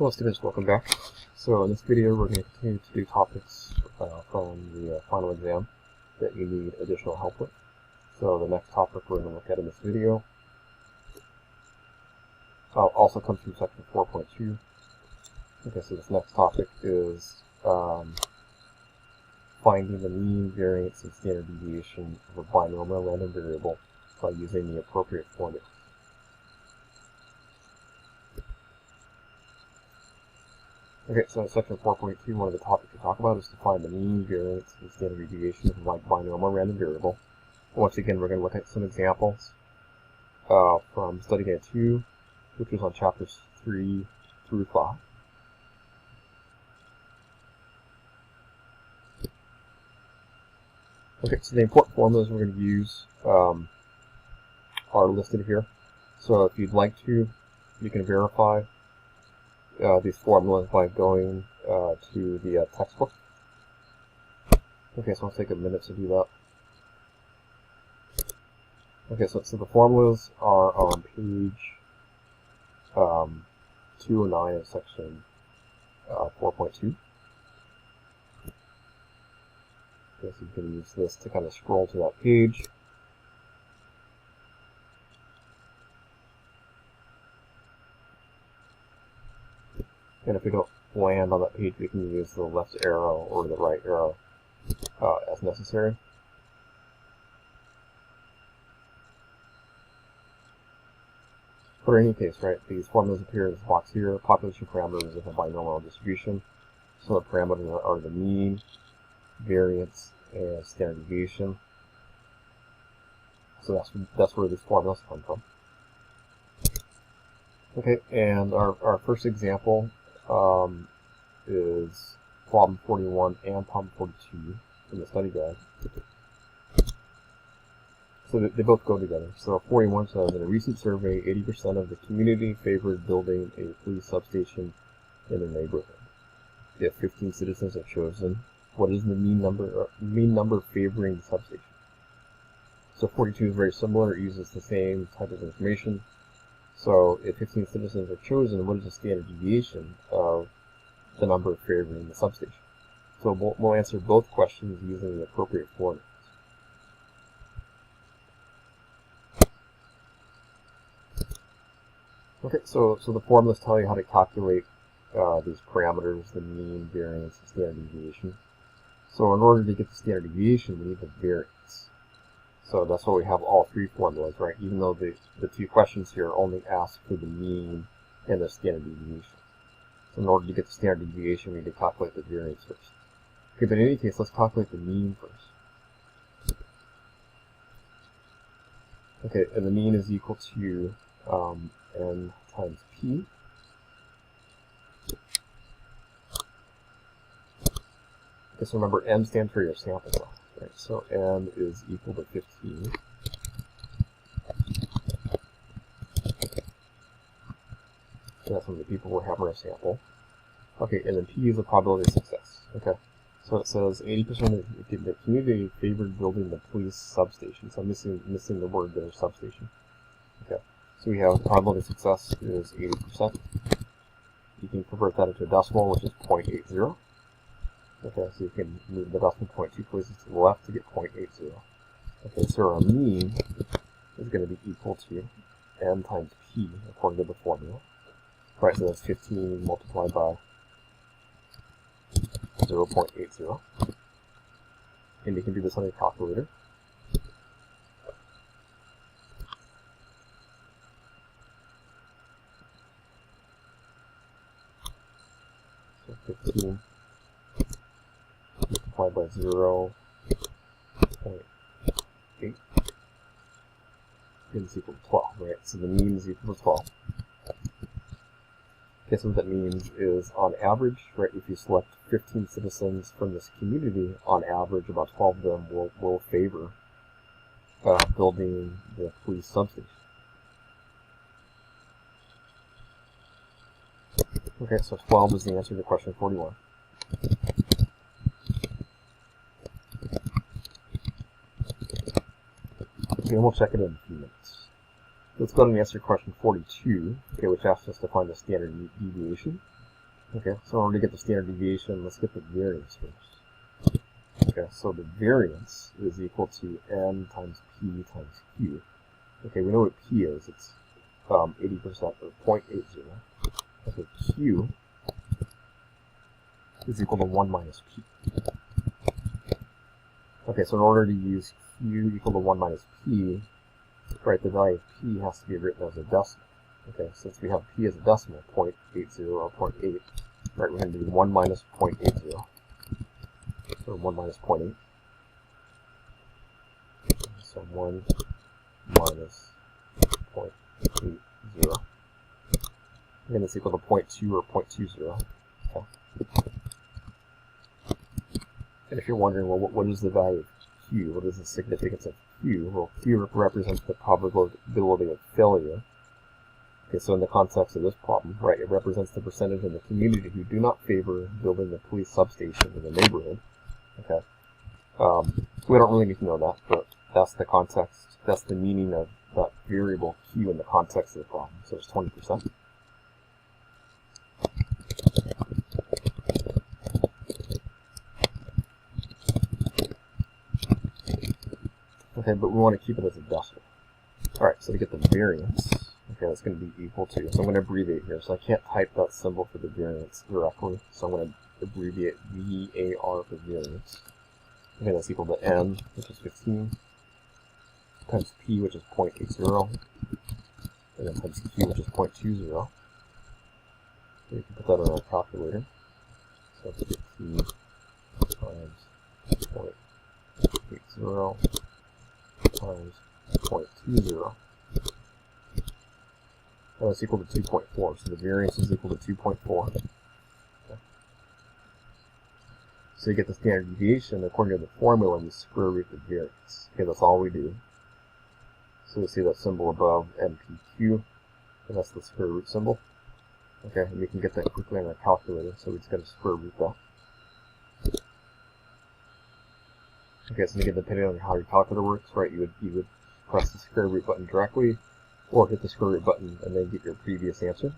Hello students, welcome back. So in this video we're going to continue to do topics from the final exam that you need additional help with. So the next topic we're going to look at in this video also comes from section 4.2. Okay, so this next topic is finding the mean, variance, and standard deviation of a binomial random variable by using the appropriate formula. Okay, so in section 4.2, one of the topics to talk about is to find the mean, variance, and standard deviation of a binomial random variable. Once again, we're going to look at some examples from Study Guide 2, which was on chapters 3 through 5. Okay, so the important formulas we're going to use are listed here. So if you'd like to, you can verify these formulas by going to the textbook. Okay, so I'll take a minute to do that. Okay, so the formulas are on page 209 of section 4.2. Okay, so you can use this to kind of scroll to that page. And if we don't land on that page, we can use the left arrow or the right arrow as necessary. But in any case, right, these formulas appear in this box here. Population parameters of a binomial distribution. So the parameters are the mean, variance, and standard deviation. So that's where these formulas come from. Okay, and our first example is problem 41 and problem 42 in the study guide. So they both go together. So 41 says, in a recent survey, 80% of the community favored building a police substation in their neighborhood. If 15 citizens are chosen, what is the mean number favoring the substation? So 42 is very similar. It uses the same type of information. So if 15 citizens are chosen, what is the standard deviation of the number favoring the substation? So we'll answer both questions using the appropriate formulas. Okay, so the formulas tell you how to calculate these parameters, the mean, variance, and standard deviation. So in order to get the standard deviation, we need the variance. So that's why we have all three formulas, right? Even though the two questions here only ask for the mean and the standard deviation. So in order to get the standard deviation, we need to calculate the variance first. Okay, but in any case, let's calculate the mean first. Okay, and the mean is equal to n times p. Okay, so remember, n stands for your sample size, right? So n is equal to 15. So that's how many people we have in our sample. Okay, and then p is the probability of success. Okay, so it says 80% of the community favored building the police substation. So I'm missing the word there, substation. Okay, so we have probability of success is 80%. You can convert that into a decimal, which is 0.80. Okay, so you can move the decimal point 2 places to the left to get 0.80. Okay, so our mean is going to be equal to n times p, according to the formula. Right, so that's 15 multiplied by 0.80. And you can do this on your calculator. So 15 multiplied by 0.8 is equal to 12, right? So the mean is equal to 12. Okay, so what that means is, on average, right, if you select 15 citizens from this community, on average, about 12 of them will favor building the police substation. Okay, so 12 is the answer to question 41. Okay, and we'll check it in a few minutes. Let's go ahead and answer question 42, okay, which asks us to find the standard deviation. Okay, so in order to get the standard deviation, let's get the variance first. Okay, so the variance is equal to n times p times q. Okay, we know what p is. It's 80% or 0.80. Okay, q is equal to 1 minus p. Okay, so in order to use q equal to 1 minus p, right, the value of p has to be written as a decimal. Okay, since we have p as a decimal, 0.80 or 0.8, right, we're going to do 1 minus 0.80, or 1 minus 0.8. So 1 minus 0.80. Again, it's equal to 0.2 or 0.20. Okay. And if you're wondering, well, what is the value of q? What is the significance of q? Well, q represents the probability of failure. Okay, so in the context of this problem, right, it represents the percentage in the community who do not favor building the police substation in the neighborhood. Okay. We don't really need to know that, but that's the context, that's the meaning of that variable q in the context of the problem. So it's 20%. Okay, but we want to keep it as a decimal. Alright, so to get the variance, okay, that's going to be equal to, so I'm going to abbreviate here, so I can't type that symbol for the variance directly, so I'm going to abbreviate VAR for variance. Okay, that's equal to n, which is 15, times p, which is 0.80, and then times q, which is 0.20. So you can put that on our calculator. So 15 times 0.80 times 0.20. That's equal to 2.4. So the variance is equal to 2.4. Okay. So you get the standard deviation according to the formula, we square root the variance. Okay, that's all we do. So we see that symbol above, NPQ, and that's the square root symbol. Okay, and we can get that quickly on our calculator, so we just got to square root that. Okay, so again, depending on how your calculator works, right, you would press the square root button directly, or hit the square root button and then get your previous answer.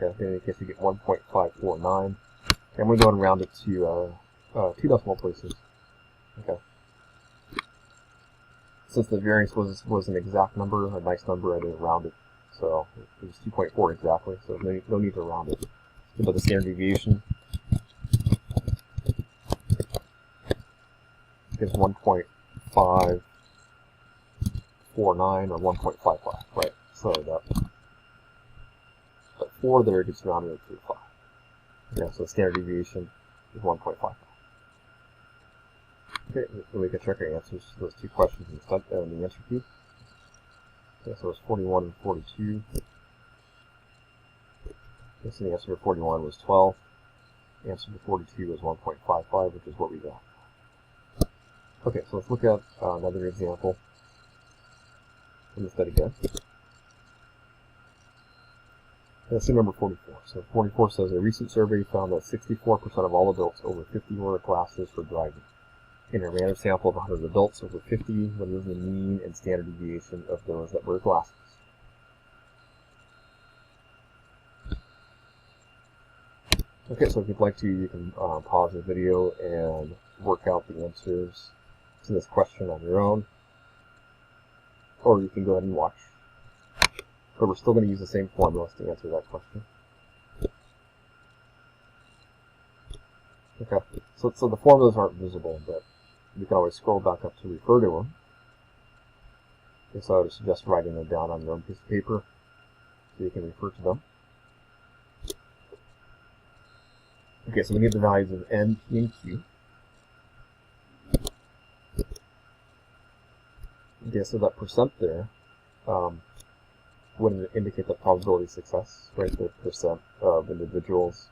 Okay, in any case, you get 1.549. And I'm going to go and round it to 2 decimal places. Okay. Since the variance was an exact number, a nice number, I didn't round it. So it was 2.4 exactly, so no need to round it. But the standard deviation is 1.549 or 1.55, right? So that 4 there gets rounded to 5. Okay, so the standard deviation is 1.55. Okay, so we can check our answers to those 2 questions in the answer key. Okay, so it's 41 and 42. Okay, so the answer to 41 was 12. The answer to 42 was 1.55, which is what we got. Okay, so let's look at another example from the study guide. Let's see number 44. So 44 says, a recent survey found that 64% of all adults over 50 wear glasses for driving. In a random sample of 100 adults over 50, what is the mean and standard deviation of those that wear glasses? Okay, so if you'd like to, you can pause the video and work out the answers to this question on your own, or you can go ahead and watch. But we're still going to use the same formulas to answer that question. Okay, so the formulas aren't visible, but you can always scroll back up to refer to them. Okay, so I would suggest writing them down on your own piece of paper so you can refer to them. Okay, so we need the values of N, P, and Q. Okay, so that percent there would indicate the probability of success, right? The percent of individuals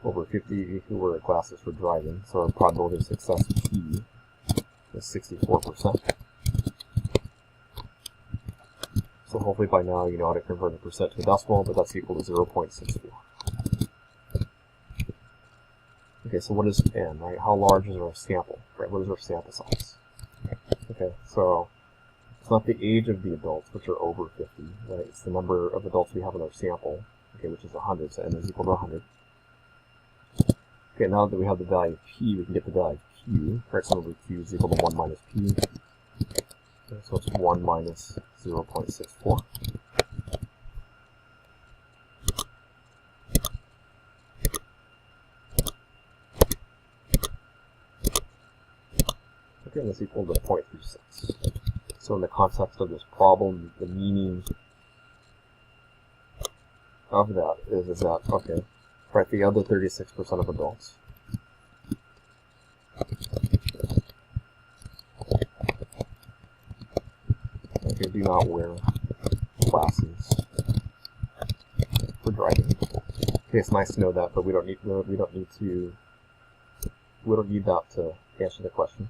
over 50 who wear glasses for driving. So our probability of success P is 64%. So hopefully by now you know how to convert a percent to a decimal, but that's equal to 0.64. Okay, so what is N, right? How large is our sample, right? What is our sample size? Okay, so it's not the age of the adults, which are over 50, right? It's the number of adults we have in our sample, okay, which is 100, so N is equal to 100. Okay, now that we have the value of p, we can get the value of q. Right, so over q is equal to 1 minus p. Okay, so it's 1 minus 0.64. Okay, and that's equal to 0.36. So in the context of this problem, the meaning of that is that, okay, right, the other 36% of adults do not wear glasses for driving. Okay, it's nice to know that, but we don't need that to answer the question.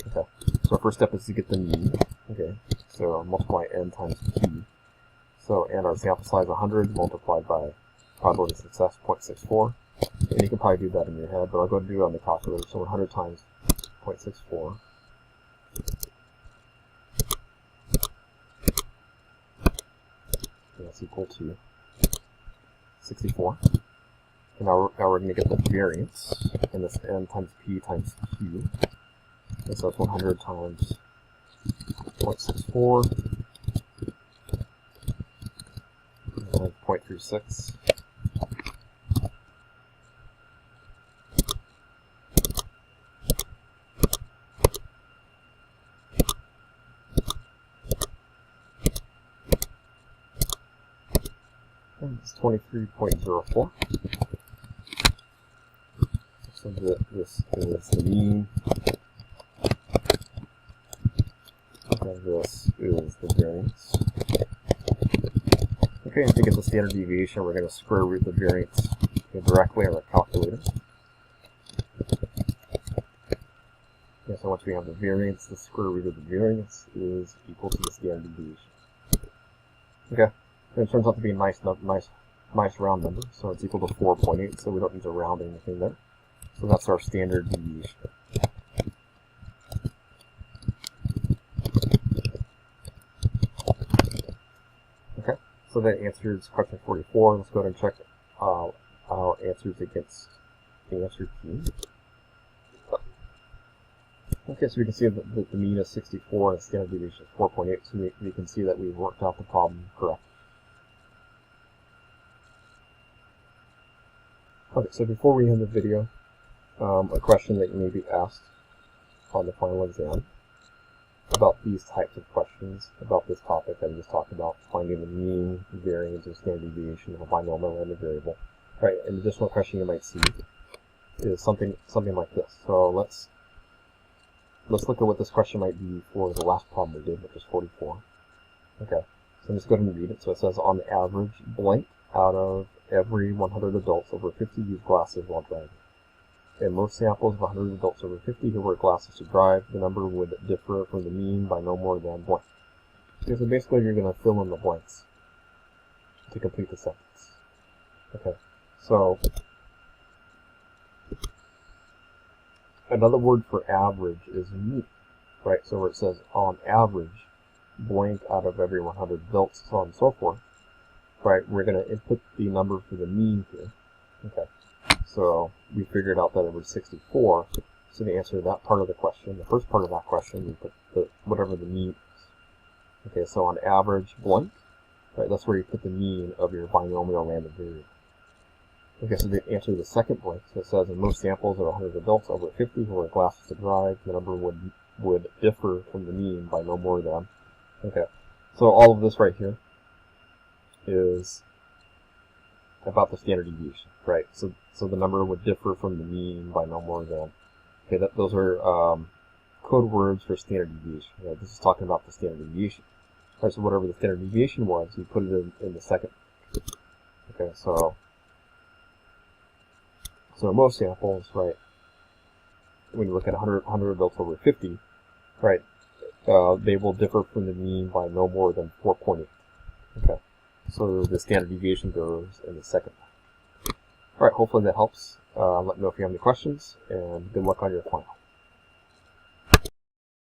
Okay, so our first step is to get the mean. Okay, so multiply n times p. So, and our sample size 100 multiplied by probability of success 0.64. And you can probably do that in your head, but I'll go ahead and do it on the calculator. So 100 times 0.64. That's equal to 64. And now we're going to get the variance, and this n times p times q. And so that's 100 times 0.64 times 0.36. And it's 23.04. So this is the mean. And this is the variance. Okay, and to get the standard deviation, we're going to square root the variance directly on our calculator. Okay, so once we have the variance, the square root of the variance is equal to the standard deviation. Okay, and it turns out to be a nice round number, so it's equal to 4.8, so we don't need to round anything there. So that's our standard deviation. Okay, so that answers question 44. Let's go ahead and check how it answers against the answer key. Okay, so we can see that the mean is 64 and the standard deviation is 4.8, so we can see that we've worked out the problem correctly. Okay, so before we end the video, a question that you may be asked on the final exam about these types of questions, about this topic that we just talked about, finding the mean, variance, or standard deviation of a binomial random variable. Right, an additional question you might see is something like this. So let's look at what this question might be for the last problem we did, which was 44. Okay, so I'm just going to read it. So it says, on average, blank out of every 100 adults over 50 use glasses while driving. In most samples of 100 adults over 50 who wear glasses to drive, the number would differ from the mean by no more than blank. Okay, so basically you're going to fill in the blanks to complete the sentence. Okay, so another word for average is mean, right? So where it says on average, blank out of every 100 adults, so on and so forth, right? We're going to input the number for the mean here. Okay, so we figured out that it was 64. So to answer that part of the question, the first part of that question, we put whatever the mean is. Okay, so on average, blank, right? That's where you put the mean of your binomial random variable. Okay, so to answer the second blank, so it says in most samples of 100 adults over 50 who wear glasses to drive, the number would differ from the mean by no more than. Okay, so all of this right here is about the standard deviation, right? So the number would differ from the mean by no more than. Okay, those are code words for standard deviation. Right? This is talking about the standard deviation. Right, so whatever the standard deviation was, you put it in the second. Okay, so in most samples, right, when you look at 100 adults over 50, right, they will differ from the mean by no more than 4.8. Okay, so the standard deviation goes in the second. All right, hopefully that helps. Let me know if you have any questions, and good luck on your final.